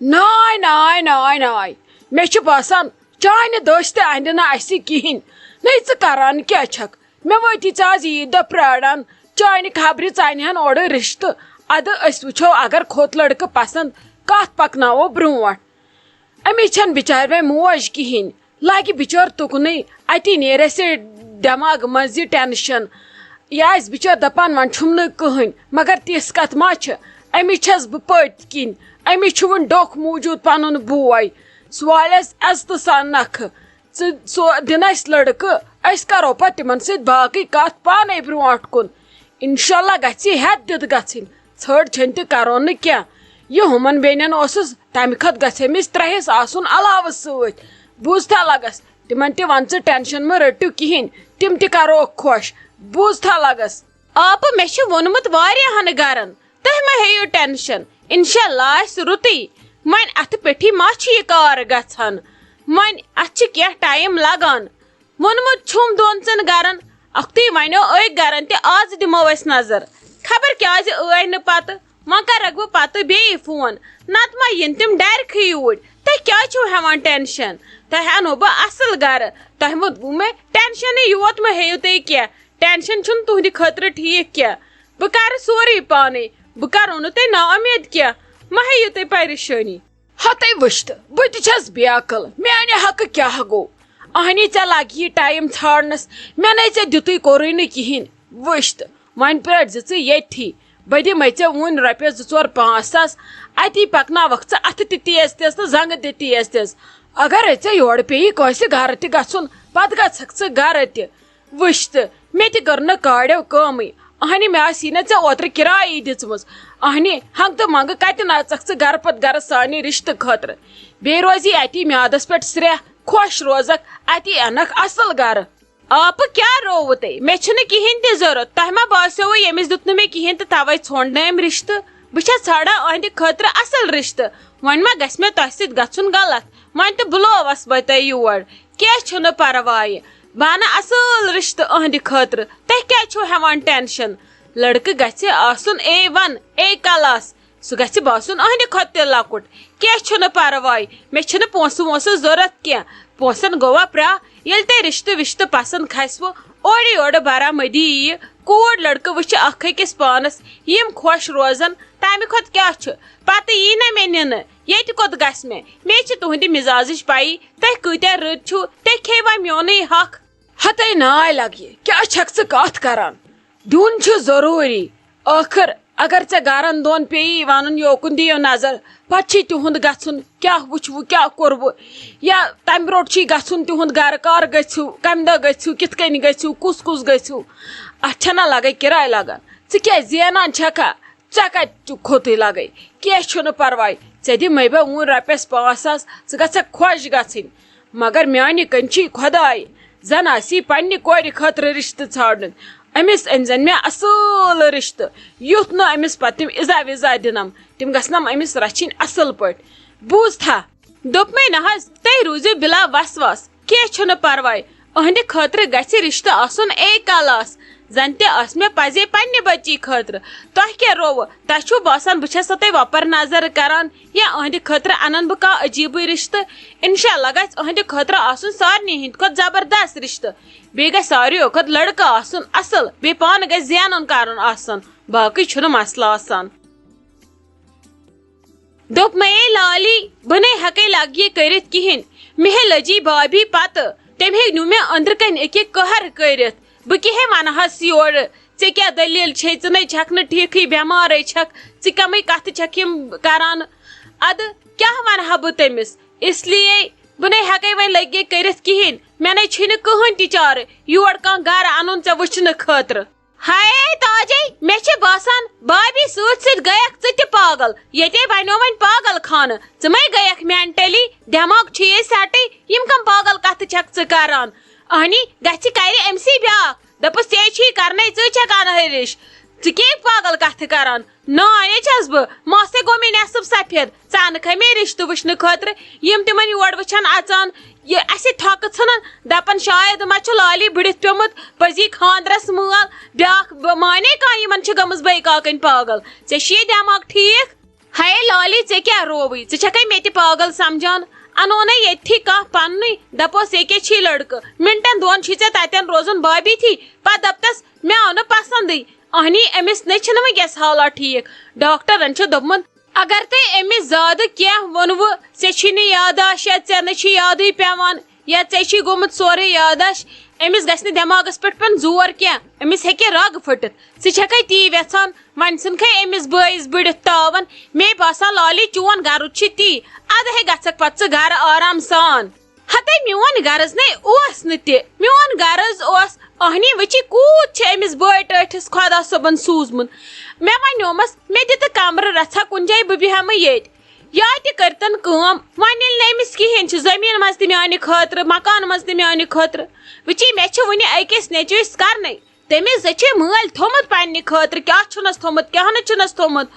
ناے ناے ناے ناے مے چھ باسان چانہ دٔسۍ تہِ اندِ نہٕ اسہِ کِہیٖنۍ نٔے ژٕ کران کیٛاہ چھکھ مےٚ وٲتی ژٕ آز عیٖد دۄہ پرٛاران چانہِ خبرِ ژانہِ ہن اورٕ رِشتہٕ ادٕ أسۍ وٕچھو اگر کھوٚت لڑکہٕ پسنٛد کتھ پکناوو برونٛٹھ أمِس چھنہٕ بِچارِ وۄنۍ موج کِہیٖنۍ لگہِ بِچور تُکنُے اتی نیرٮ۪س یہِ دٮ۪ماغہٕ منٛز یہِ ٹٮ۪نشن یہِ آسہِ بِچور دپان وۄنۍ چھُم نہٕ کٕہٕنۍ مگر تِژھ کتھ ما چھِ أمِس چھس بہٕ پٔتۍ کِنۍ أمِس چھُ وُنہِ ڈوٚکھ موٗجوٗد پنُن بوے سُہ والٮ۪س عزتہٕ سان نکھٕ ژٕ دِن اسہِ لڑکہٕ أسۍ کرو پتہٕ تِمن سۭتۍ باقٕے کتھ پانے برونٛٹھ کُن انشاءاللہ گژھِ یہِ ہٮ۪تھ دِتھ گژھٕنۍ ژھٔڑ چھٔنۍ تہِ کرو نہٕ کینٛہہ یہِ ہُمن بیٚنٮ۪ن اوسُس تمہِ کھۄتہٕ گژھِ أمِس 3 حِصہٕ آسُن علاوٕ سۭتۍ بوٗزتھا لگس تِمن تہِ ون ژٕ ٹٮ۪نشن مہٕ رٔٹِو کِہیٖنۍ تِم تہِ کروکھ خۄش بوٗزتھا لگس آپہٕ مےٚ چھُ ووٚنمُت واریاہن گرن تُہۍ مہ ہیٚیِو ٹٮ۪نشن انشاءاللہ آسہِ رُتُے وۄنۍ اتھٕ پٮ۪ٹھی ما چھُ یہِ کار گژھان وۄنۍ اتھ چھُ کینٛہہ ٹایم لگان ووٚنمُت چھُم 2-3 گرن اکھتُے ونیو أکۍ گرن تہِ آز دِمو أسۍ نظر خبر کیٛازِ ٲے نہٕ پتہٕ وۄنۍ کرکھ بہٕ پتہٕ بیٚیہِ فون نتہٕ ما یِن تِم ڈرکھٕے یوٗرۍ تُہۍ کیٛازِ چھِو ہٮ۪وان ٹٮ۪نشن تۄہہِ انو بہٕ اصل گرٕ تۄہہِ ووٚنوٕ مےٚ ٹٮ۪نشنٕے یوت مہ ہیٚیِو تُہۍ کینٛہہ ٹٮ۪نشن چھُنہٕ تُہنٛدِ خٲطرٕ ٹھیٖک کینٛہہ بہٕ کرٕ سورُے پانے بہٕ کرو نہٕ تۄہہِ نا اُمید کینٛہہ مہ ہیٚیِو تُہۍ پریشٲنی ہتے وٕچھتہٕ بہٕ تہِ چھس بے عقل میانہِ حقہٕ کیٛاہ گوٚو اہنی ژےٚ لگہِ یہِ ٹایم ژھانڈنس مےٚ نے ژےٚ دِتُے کوٚرُے نہٕ کِہیٖنۍ وٕچھتہٕ وۄنۍ پرٛٲرۍ زِ ژٕ ییٚتھی بہٕ دِمے ژےٚ وُنۍ رۄپیس 2-4-5 ساس اتی پکناوکھ ژٕ اتھٕ تہِ تیز تیز تہٕ زنگہٕ تہِ تیز تیز اگرے ژےٚ یورٕ پیٚیی کٲنٛسہِ گرٕ تہِ گژھُن پتہٕ گژھکھ ژٕ گرٕ تہِ وٕچھتہٕ مےٚ تہِ کٔر نہٕ کاڑیو کٲمٕے اہنہِ مےٚ آسی نہ ژےٚ اوترٕ کِرایی دِژمٕژ اہنہِ ہنٛگہٕ تہٕ منٛگہٕ کتہِ نژکھ ژٕ گرٕ پتہٕ گرٕ سانہِ رشتہٕ خٲطرٕ بیٚیہِ روزی اتی میادس پٮ۪ٹھ سرٛیٚح خۄش روزکھ اتی انکھ اصل گرٕ آپہٕ کیٛاہ رووٕ تۄہہِ مےٚ چھُنہٕ کِہینۍ تہِ ضروٗرت تۄہہِ ما باسیووٕ ییٚمِس دیُت نہٕ مےٚ کِہینۍ تہٕ توے ژھونٛڈ نہٕ أمۍ رشتہٕ بہٕ چھس ژھانڈان أہنٛدِ خٲطرٕ اصل رشتہٕ وۄنۍ ما گژھِ مےٚ تۄہہِ سۭتۍ گژھُن غلط وۄنۍ تہٕ بُلووس بہٕ تۄہہِ یور کینٛہہ چھُنہٕ پرواے بہٕ انہٕ اصل رشتہٕ أہنٛدِ خٲطرٕ تُہۍ کیٛازِ چھِو ہٮ۪وان ٹٮ۪نشن لڑکہٕ گژھِ آسُن A1 A کلاس سُہ گژھِ باسُن أہنٛدِ کھۄتہٕ تہِ لۄکُٹ کینٛہہ چھُنہٕ پرواے مےٚ چھِنہٕ پونٛسہٕ وونٛسہٕ ضروٗرت کینٛہہ پونٛسن گوٚوا پرٛا ییٚلہِ تۄہہِ رشتہٕ وشتہٕ پسنٛد کھسوٕ اورٕ یورٕ برآمدی یِیہِ کوٗر لڑکہٕ وٕچھِ اکھ أکِس پانس یِم خۄش روزن تمہِ کھۄتہٕ کیٛاہ چھُ پتہٕ یی نہ مےٚ نِنہٕ ییٚتہِ کوٚت گژھِ مےٚ چھِ تُہنٛدِ مزاجٕچ پیی تُہۍ کۭتیاہ رٕتۍ چھِو تُہۍ کھیٚیوا میونُے حق ہتے ناے لگہِ کیٛاہ چھکھ ژٕ کتھ کران دیُن چھُ ضروٗری ٲخٕر اگر ژےٚ گرن دۄن پیٚیی ونُن یوکُن دِیِو نظر پتہٕ چھُے تِہُنٛد گژھُن کیٛاہ وٕچھوٕ کیٛاہ کوٚروٕ یا تمہِ برونٛٹھ چھُے گژھُن تِہُنٛد گرٕ کر گٔژھِو کمہِ دۄہ گٔژھِو کِتھ کٔنۍ گٔژھِو کُس کُس گٔژھِو اتھ چھنا لگے کِراے لگان ژٕ کیٛاہ زینان چھکھا ژےٚ کتہِ کھوٚتُے لگے کینٛہہ چھُنہٕ پرواے ژےٚ دِمے بہٕ وُنۍ رۄپیس 5 ساس ژٕ گژھکھ خۄش گژھٕنۍ مگر میانہِ کٔنۍ چھُے خۄداے زن آسی پننہِ کورِ خٲطرٕ رشتہٕ ژھانڈُن أمِس أنۍ زن مےٚ اصل رشتہٕ یُتھ نہٕ أمِس پتہٕ تِم اِزا وِزا دِنم تِم گژھنم أمِس رچھِنۍ اصل پٲٹھۍ بوٗزتھا دوٚپمے نہ حظ تُہۍ روٗزِو بِلا وسواس کینٛہہ چھُنہٕ پرواے أہنٛدِ خٲطرٕ گژھِ رشتہٕ آسُن A کلاس زن تہِ ٲس مےٚ پزے پننہِ بچی خٲطرٕ تۄہہِ کیٛاہ رووٕ تۄہہِ چھُو باسان بہٕ چھسو تۄہہِ وۄپر نظر کران یا أہنٛدِ خٲطرٕ انن بہٕ کانٛہہ عجیٖبٕے رشتہٕ انشاءاللہ گژھِ أہنٛدِ خٲطرٕ آسُن سارنٕے ہٕنٛدِ کھۄتہٕ زبردست رشتہٕ بیٚیہِ گژھِ ساروٕیو کھۄتہٕ لڑکہٕ آسُن اصل بیٚیہِ پانہٕ گژھِ زینُن کرُن آسُن باقٕے چھُنہٕ مسلہٕ آسان دوٚپمے لالی بہٕ نے ہٮ۪کے لگ یہِ کٔرِتھ کِہینۍ مےٚ ہے لٔجی بھابھی پتہٕ تٔمۍ ہے نیوٗ مےٚ أنٛدرٕ کنۍ أکہِ قہر کٔرِتھ بہٕ کیٛاہ ونہس یورٕ ژےٚ کیٛاہ دٔلیٖل چھے ژٕ نے چھکھ نہٕ ٹھیٖکھٕے بٮ۪مارے چھکھ ژٕ کمے کتھٕ چھکھ یِم کران ادٕ کیٛاہ ونہٕ ہا بہٕ تٔمِس اس لیے بہٕ نے ہٮ۪کے وۄنۍ لگے کٔرِتھ کِہینۍ مےٚ نے چھُنہٕ کٕہٕنۍ تہِ چارٕ یور کانٛہہ گرٕ انُن ژےٚ وٕچھنہٕ خٲطرٕ ہاے تاجے مےٚ چھِ باسان بھابھی سۭتۍ سۭتۍ گٔیکھ ژٕ تہِ پاگل ییٚتے بنیو وۄنۍ پاگل خانہٕ ژٕ مے گٔیکھ مینٹلی دٮ۪ماغ چھُیے سیٹٕے یِم کم پاگل کتھٕ چھکھ ژٕ کران اہنی گژھِ کرِ أمسٕے بیاکھ دپس ژے چھُے کرنے ژٕ چھکھ انہرِش ژٕ کیٛاہ پاگل کتھٕ کران نانے چھس بہٕ ماسے گوٚو مےٚ نٮ۪صٕب سفید ژٕ انکھے مےٚ رشتہٕ وٕچھنہٕ خٲطرٕ یِم تِمن یور وٕچھن اژان یہِ اسہِ تھۄکہٕ ژھٕنان دپان شاید ما چھُ لالی بٕڑِتھ پیومُت پزی خاندرس مٲل بیاکھ مانے کانٛہہ یِمن چھِ گٔمٕژ بے کاکٕنۍ پاگل ژےٚ چھُیے دٮ۪ماغ ٹھیٖک ہائے لالی ژے کیا رووٕے ژٕ چھکھے مےٚ تہِ پاگل سمجھان انونے ییٚتھی کانٛہہ پننُے دپوس ییٚکے چھی لڑکہٕ منٹن دۄن چھی ژےٚ تتٮ۪ن روزُن بابی پتہٕ دپتس مےٚ آو نہٕ پسندٕے اہنی أمِس نے چھنہٕ وٕنکیٚس حالات ٹھیٖک ڈاکٹرن چھُ دوٚپمُت اگر تۄہہِ أمِس زیادٕ کینٛہہ ووٚنوٕ ژےٚ چھی نہٕ یاداش یا ژےٚ نہٕ چھی یادٕے پیٚوان یا ژےٚ چھی گوٚمُت سورُے یاداش أمِس گژھِ نہٕ دٮ۪ماغس پٮ۪ٹھ پیوٚن زور کینٛہہ أمِس ہیٚکہِ رگ پھٕٹِتھ ژٕ چھکھے تی یژھان وۄنۍ ژھٕنکھے أمِس بٲیِس بٔڑِتھ تاون مے باسان لالی چون غرض چھُ تی ادٕ ہے گژھکھ پتہٕ ژٕ گرٕ آرام سان ہتے میون غرض نے اوس نہٕ تہِ میون غرض اوس اہنی وٕچھی کوٗت چھِ أمِس بٲے ٹٲٹھِس خۄدا صٲبن سوٗزمُت مےٚ ونیومس مےٚ دِ تہٕ کمرٕ رژھا کُنہِ جایہِ بہٕ بیہمہٕ ییٚتہِ یا تہِ کٔرتن کٲم وۄنۍ ییٚلہِ نہٕ أمِس کہیٖنۍ چھُ زٔمیٖن منٛز تہِ میانہِ خٲطرٕ مکان منٛز تہِ میانہِ خٲطرٕ وٕچھی مےٚ چھُ وُنہِ أکِس نیٚچوِس کرنے تٔمِس زٔچھِ مٲلۍ تھوٚمُت پننہِ خٲطرٕ کیٛاہ چھُنس تھوٚمُت کیٛاہ نہٕ چھُنس تھوٚمُت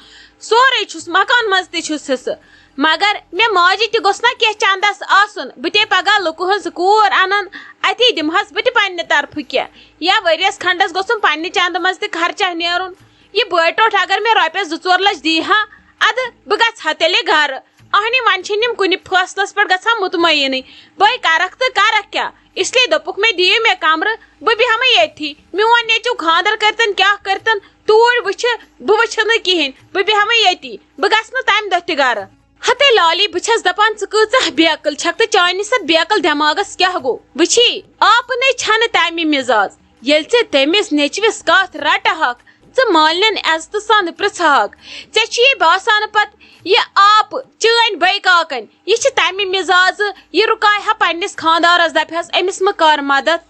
سورُے چھُس مکان منٛز تہِ چھُس حصہٕ مگر مےٚ ماجہِ تہِ گوٚژھ نا کینٛہہ چندس آسُن بہٕ تے پگاہ لُکہٕ ہٕنٛز کوٗر انن اتی دِمہس بہٕ تہِ پننہِ طرفہٕ کینٛہہ یا ؤریس کھنڈس گوٚژھُم پننہِ چندٕ منٛز تہِ خرچہ نیرُن یہِ بٲے ٹوٹھ اگر مےٚ رۄپیس 2-4 لچھ دی ہا ادٕ بہٕ گژھٕ ہا تیٚلہِ گرٕ اہنی وۄنۍ چھِنہٕ یِم کُنہِ فٲصلس پٮ۪ٹھ گژھان مطمعینٕے بٲے کرکھ تہٕ کرکھ کیٛاہ اس لیے دوٚپُکھ مےٚ دِیِو مےٚ کمرٕ بہٕ بیہمہٕ ییٚتھی میون نیٚچوٗ خانٛدر کٔرتن کیٛاہ کٔرتن توٗرۍ وٕچھِ بہٕ وٕچھٕ نہٕ کہیٖنۍ بہٕ بیہمہٕ ییٚتی بہٕ گژھٕ نہٕ تمہِ دۄہ تہِ گرٕ ہتے لالی بہٕ چھس دپان ژٕ کۭژاہ بیقل چھکھ تہٕ چانہِ سۭتۍ بیقل دٮ۪ماغس کیٛاہ گوٚو وٕچھی آپنے چھنہٕ تمہِ مزاج ییٚلہِ ژےٚ تٔمِس نیٚچوِس کتھ رٹہٕ ژٕ مالنٮ۪ن عزتہٕ سان پرژھہکھ ژےٚ چھُے باسان پتہٕ یہِ آپ چٲنۍ بٲے کاکن یہِ چھِ تمہِ مزاجہِ یہِ رُکایہِ ہا پننِس خانٛدارس دپہس أمِس مہ کر مدد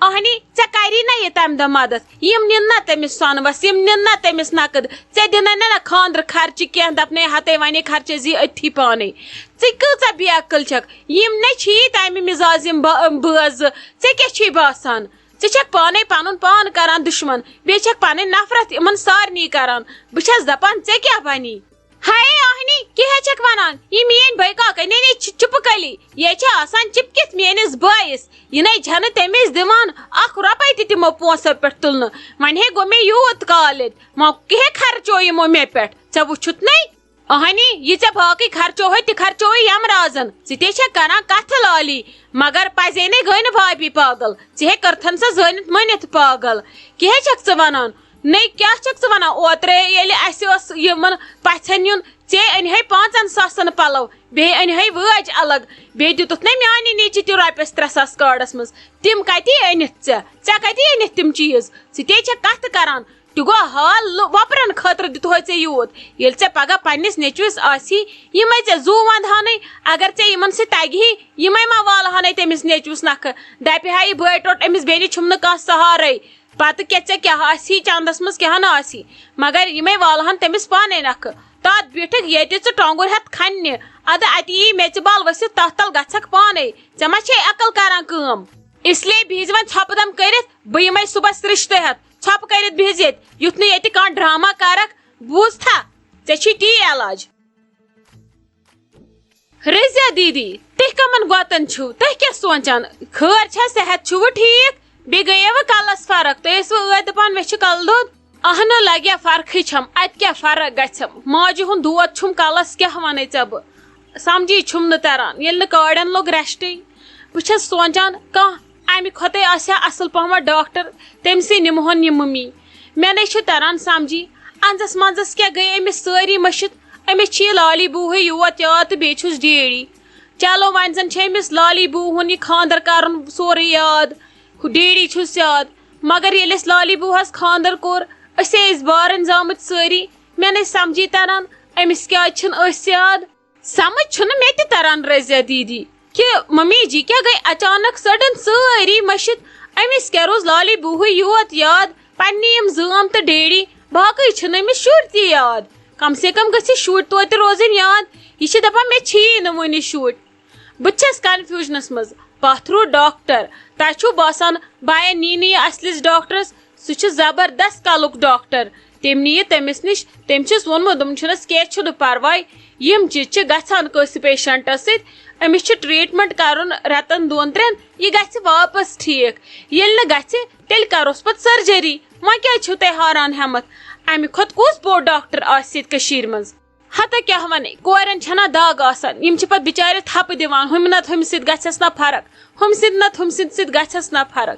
اہنی ژےٚ کری نا یہِ تمہِ دۄہ مدد یِم نِن نا تٔمِس سۄنوس یِم نِن نا تٔمِس نقد ژےٚ دِنَے نہ خانٛدرٕ خرچہِ کینٛہہ دپنے ہتے ونے خرچہٕ زی أتھی پانے ژٕ کۭژاہ بے عقل چھکھ یِم نے چھی تمہِ مزاج یِم بٲژ ژےٚ کیٛاہ چھُے باسان ژٕ چھکھ پانے پنُن پان کران دُشمن بیٚیہِ چھکھ پنٕنۍ نفرت یِمن سارنٕے کران بہٕ چھس دپان ژےٚ کیٛاہ بنی ہائے آہنی کیٛاہ چھکھ ونان یہِ میٲنۍ بٲے کاکن نے چُپہٕ کلی یہِ چھِ آسان چپکِتھ میٲنِس بٲیِس یہِ نے چھنہٕ تٔمِس دِوان 1 رۄپے تہِ تِمو پونٛسو پٮ۪ٹھ تُلنہٕ وۄنۍ ہے گوٚو مےٚ یوٗت کال ییٚتہِ وۄنۍ کیٛاہ خرچو یِمو مےٚ پٮ۪ٹھ ژےٚ وٕچھُتھ نے اہنی یہِ ژےٚ باقٕے خرچوہے تہِ خرچوہے یمرازن ژٕ تے چھکھ کران کتھٕ لالی مگر پزے نے گٔے نہٕ بابی پاگل ژٕ ہے کٔرتھن سۄ زٲنِتھ مٔنِتھ پاگل کیٛاہ چھکھ ژٕ ونان نے کیٛاہ چھکھ ژٕ ونان اوترے ییٚلہِ اَسہِ اوس یِمن پژھٮ۪ن یُن ژےٚ أنۍ 5,000 ساسن پلو بیٚیہِ أنۍ وٲج الگ بیٚیہِ دِتُتھ نے میانہِ نیٚچہِ تہِ رۄپیس 300 کاڑس منٛز تِم کتی أنِتھ ژےٚ کتی أنِتھ تِم چیٖز ژٕ تے چھکھ کتھٕ کران تہِ گوٚو حال وۄپرن خٲطرٕ دِتہوے ژےٚ یوٗت ییٚلہِ ژےٚ پگاہ پننِس نیٚچوِس آسی یِمے ژےٚ زوٗ ونٛدہانٕے اگر ژےٚ یِمن سۭتۍ تگہِ یِمے ما والہانٕے تٔمِس نیٚچوِس نکھٕ دپہِ ہا یہِ بٲے ٹوٹھ أمِس بیٚنہِ چھُم نہٕ کانٛہہ سہارے پتہٕ ژےٚ کیٛاہ آسی چندس منٛز کیٛاہ نہٕ آسی مگر یِمے والہن تٔمِس پانے نکھٕ تتھ بیٖٹھٕکھ ییٚتہِ ژٕ ٹۄنٛگُر ہٮ۪تھ کھننہِ ادٕ اتہِ یی میژِ بال ؤسِتھ تتھ تل گژھکھ پانے ژےٚ ما چھے عقل کران کٲم اس لیے بِہزِ وۄنۍ ژھۄپہٕ دم کٔرِتھ بہٕ یِمے صُبحس رشتہٕ ہٮ۪تھ ژھۄپہٕ کٔرِتھ بِہزِ ییٚتہِ یُتھ نہٕ ییٚتہِ کانٛہہ ڈراما کرکھ بوٗزتھا ژےٚ چھی تی علاج رضیا دیدی تُہۍ کمن گۄتن چھِو تُہۍ کیٛاہ سونٛچان خٲر چھا صحت چھُوٕ ٹھیٖک بیٚیہِ گٔیوٕ کلس فرق تُہۍ ٲسوٕ ٲدۍ دپان مےٚ چھُ کلہٕ دود اہنہٕ لگیا فرقٕے چھم اتہِ کیٛاہ فرق گژھٮ۪م ماجہِ ہُنٛد دود چھُم کلس کیٛاہ ونَے ژےٚ بہٕ سمجھی چھُم نہٕ تران ییٚلہِ نہٕ کاڑٮ۪ن لوٚگ ریسٹٕے بہٕ چھس سونٛچان کانٛہہ امہِ کھۄتَے آسہِ ہا اصل پہمتھ ڈاکٹر تٔمسٕے نِمہون یہِ مٔمی مےٚ نے چھُ تران سمجھی انٛزس منٛزس کیٛاہ گٔے أمِس سٲری مٔشِتھ أمِس چھِ یہِ لالی بوٗہٕے یوت یاد تہٕ بیٚیہِ چھُس ڈیڈی چلو وۄنۍ زن چھِ أمِس لالی بوٗ ہُنٛد یہِ خانٛدر کرُن سورُے یاد ڈیڈی چھُس یاد مگر ییٚلہِ أسۍ لالی بوٗہس خانٛدر کوٚر أسۍ ٲسۍ بارٕنۍ زامٕتۍ سٲری مےٚ نے سمجھی تران أمِس کیٛازِ چھِنہٕ أسۍ یاد سمجھ چھُنہٕ مےٚ تہِ تران رضیا دیدی کہ ممی جی کیٛاہ گٔے اچانک سڈن سٲری مٔشِتھ أمِس کیٛاہ روز لالی بوٗہٕے یوت یاد پننہِ یِم زٲم تہٕ ڈیڈی باقٕے چھِنہٕ أمِس شُرۍ تہِ یاد کم سے کم گژھِ شُرۍ توتہِ روزٕنۍ یاد یہِ چھِ دپان مےٚ چھی نہٕ وُنہِ شُرۍ بہٕ چھس کنفیوٗجنس منٛز پتھروٗ ڈاکٹر تۄہہِ چھُو باسان بایا نی نہٕ یہِ اصلِس ڈاکٹرس سُہ چھُ زبردست کلُک ڈاکٹر تٔمۍ نِیہِ تٔمِس نِش تٔمۍ چھُس ووٚنمُت دوٚپمُت کینٛہہ چھُنہٕ پرواے یِم چیٖز چھِ گژھان کٲنٛسہِ پیشنٹس سۭتۍ أمِس چھُ ٹریٖٹمنٹ کرُن 2-3 یہِ گژھِ واپس ٹھیٖک ییٚلہِ نہٕ گژھِ تیٚلہِ کروس پتہٕ سرجری وۄنۍ کیٛازِ چھِو تُہۍ ہاران ہٮ۪متھ امہِ کھۄتہٕ کُس بوٚڑ ڈاکٹر آسہِ ییٚتہِ کٔشیٖرِ منٛز ہتا کیا ونے کورن چھنا داغ آسان یم چھ پت بچارِ تھپ دیوان ہم نت ہم سۭتۍ گژھٮ۪س نا فرق ہم سۭتۍ نت ہم سۭتۍ گژھٮ۪س نا فرق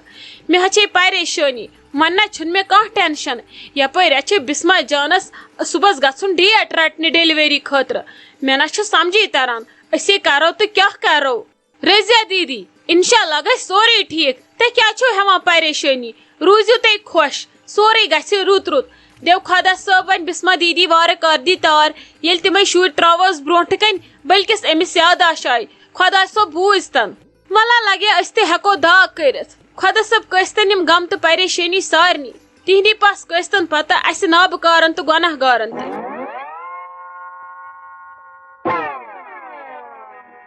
مےٚ ہچے پریشٲنی وۄنۍ نہ چھُنہٕ مےٚ کانٛہہ ٹٮ۪نشن یپٲرۍ اَسہِ چھِ بسما جانس صُبحس گژھُن ڈیٹ رٹنہِ ڈیلؤری خٲطرٕ مےٚ نہ چھُ سمجھی تران أسے کرو تہٕ کیٛاہ کرو رضیہ دیدی انشاءاللہ گژھِ سورُے ٹھیٖک تُہۍ کیٛاہ چھِو ہٮ۪وان پریشٲنی روٗزِو تُہۍ خۄش سورُے گژھِ رُت رُت دیو خۄدا صٲب وۄنۍ بسما دیدی وارٕ کر دی تار ییٚلہِ تِمے شُرۍ ترٛاوہوس برونٛٹھٕ کَنۍ بٔلکِس أمِس یاداش آیہِ خۄدا صٲب بوٗزتن وَلہ لگے أسۍ تہِ ہٮ۪کو داغ کٔرِتھ خۄدا صٲب کٲستن یِم غم تہٕ پریشٲنی سارنٕے تِہنٛدی پس کٲستن پتہ اَسہِ نابکارن تہٕ گۄناہ گارن تہِ